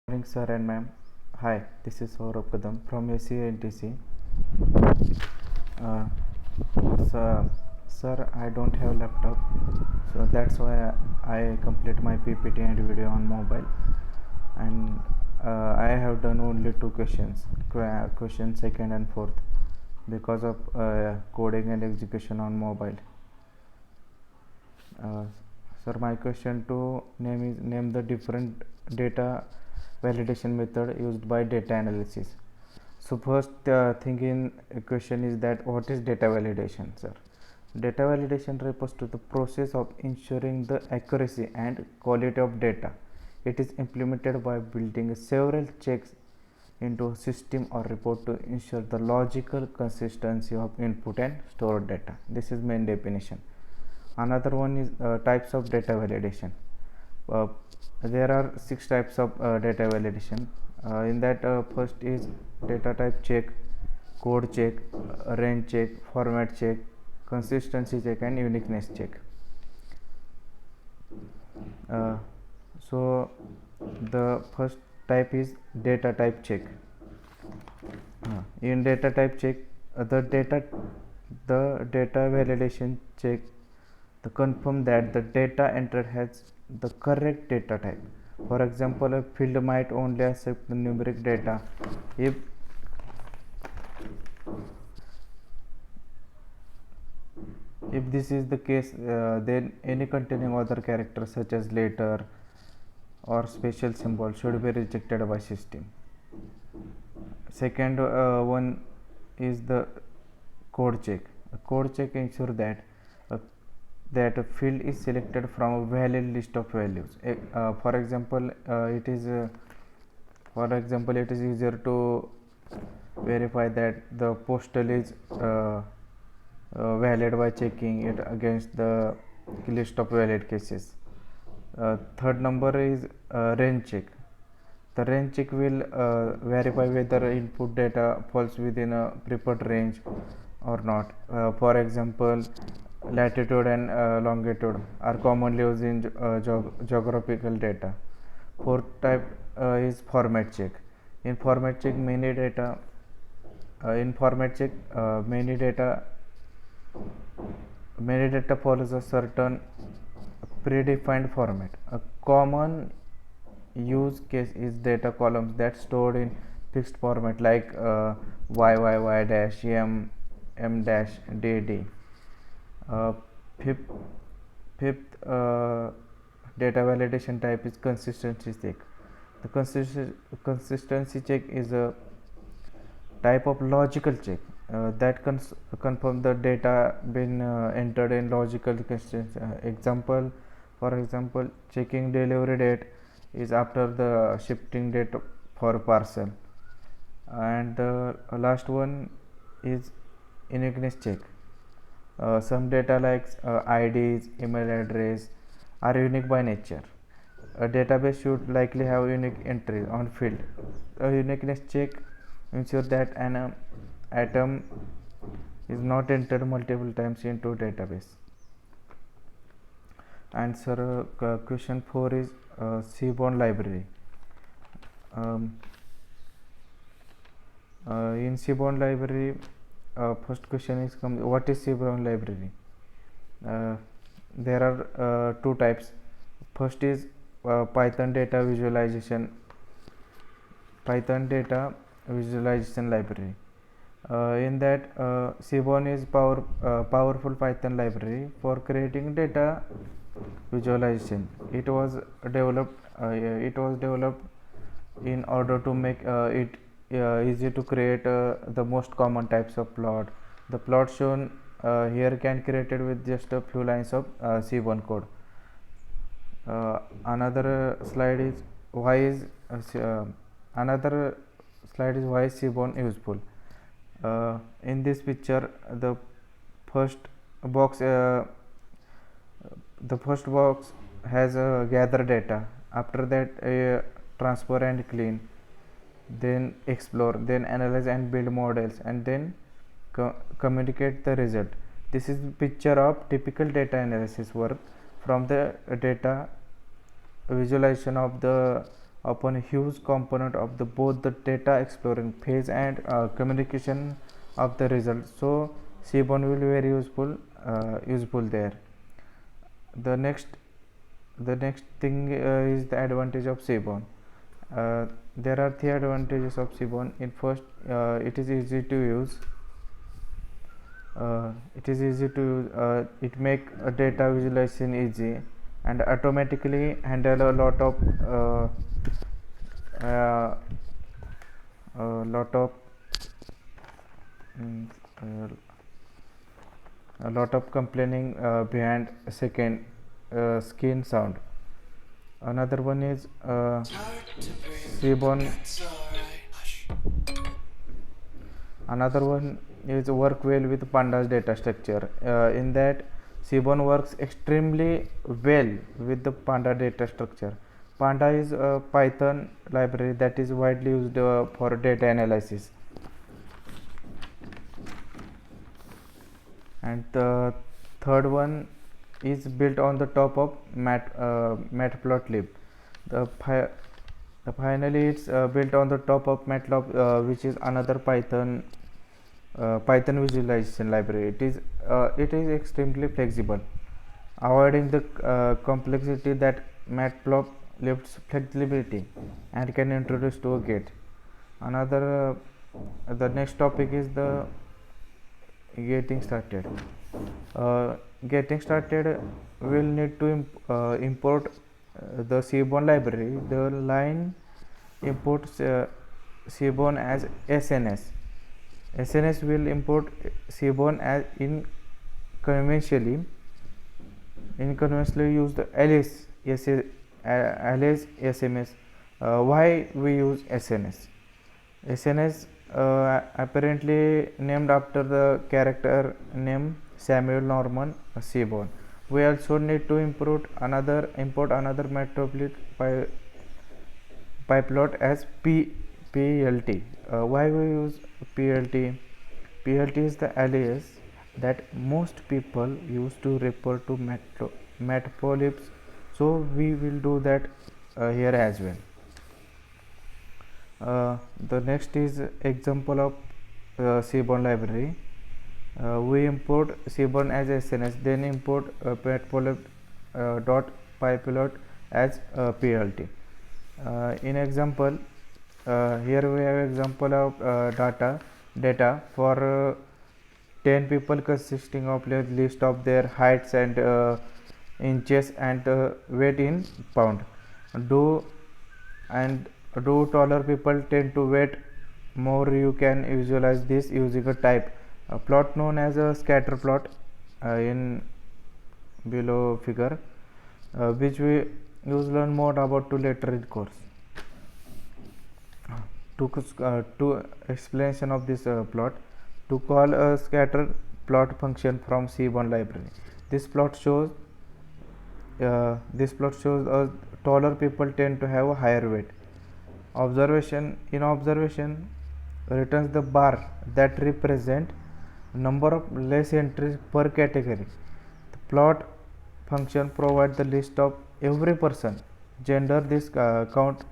Morning, sir and ma'am. Hi, this is Saurabh Kadam from ACNTC. Uh, sir, I don't have laptop, so that's why I complete my PPT and video on mobile. And I have done only two questions, question second and fourth, because of coding and execution on mobile. Sir, my question to name the different data validation method used by data analysis. So first thing in question is that what is data validation, sir? Data validation refers to the process of ensuring the accuracy and quality of data. It is implemented by building several checks into a system or report to ensure the logical consistency of input and stored data. This is main definition. Another one is types of data validation. uh, there are 6 types of data validation. In that, first is data type check, code check, range check, format check, consistency check, and uniqueness check. uh, so the first type is data type check. In data type check, the data validation check to confirm that the data entered has the correct data type. For example, a field might only accept the numeric data if this is the case, then any containing other characters such as letter or special symbol should be rejected by system. Second one is the code check. A code check ensures that a field is selected from a valid list of values. For example, it is easier to verify that the postal is valid by checking it against the list of valid cases. Third number is range check. The range check will verify whether input data falls within a preferred range or not. For example, latitude and longitude are commonly used in geographical data. Fourth type is format check. In format check, many data follows a certain predefined format. A common use case is data columns that stored in fixed format like YYY dash M dash DD. Fifth data validation type is consistency check. The consistency check is a type of logical check that confirm the data been entered in logical consistency. For example, checking delivery date is after the shipping date for parcel. And the last one is uniqueness check. Some data like IDs, email address are unique by nature. A database should likely have unique entries on field. A uniqueness check ensures that an item is not entered multiple times into a database. Answer question 4 is Seaborn library. In Seaborn library, first question is what is Seaborn library? There are two types. First is Python data visualization library. In that, Seaborn is powerful Python library for creating data visualization. It was developed in order to make it easy to create the most common types of plot. The plot shown here can created with just a few lines of Seaborn code. Another slide is why is Seaborn useful. In this picture, the first box has gather data. After that, transfer and clean, then explore, then analyze and build models, and then communicate the result. This is picture of typical data analysis work from the data visualization of upon a huge component of the both the data exploring phase and communication of the result. So Seaborn will be very useful there. The next thing is the advantage of Seaborn. There are three advantages of Seaborn. In first, it is easy to use. It make data visualization easy and automatically handle a lot of mm, uh, a lot of complaining behind a second skin sound. Another one is Seaborn. Another one is work well with Pandas data structure. In that, Seaborn works extremely well with the Panda data structure. Panda is a Python library that is widely used for data analysis. And the third one is built on the top of matplotlib. Finally, it's built on the top of MATLAB, which is another Python visualization library. It is extremely flexible, avoiding the complexity that Matplotlib lifts flexibility and can introduce to a gate. The next topic is the getting started. Getting started will need to import the Seaborn library. The line imports Seaborn as SNS. SNS will import Seaborn as conventionally use the alias SMS. Why we use SNS? SNS apparently named after the character name Samuel Norman Seaborn. We also need to import another Matplotlib pyplot as PLT. Why we use PLT? PLT is the alias that most people use to refer to matplotlibs, so we will do that here as well. The next is example of Seaborn library. We import Seaborn as SNS, then import matplotlib dot pyplot as PLT. In example, here we have example of data for 10 people consisting of a list of their heights and inches and weight in pound. Do taller people tend to weight more? You can visualize this using a type a plot known as a scatter plot in below figure, which we learn more about to later in course. To explanation of this plot, to call a scatter plot function from Seaborn library. This plot shows taller people tend to have a higher weight. Observation returns the bar that represent number of less entries per category. The plot function provides the list of every person gender. This count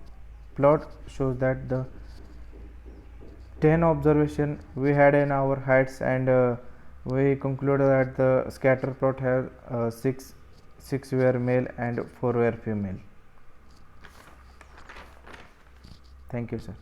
plot shows that the 10 observation we had in our heights, and we concluded that the scatter plot has 6 were male and 4 were female. Thank you, sir.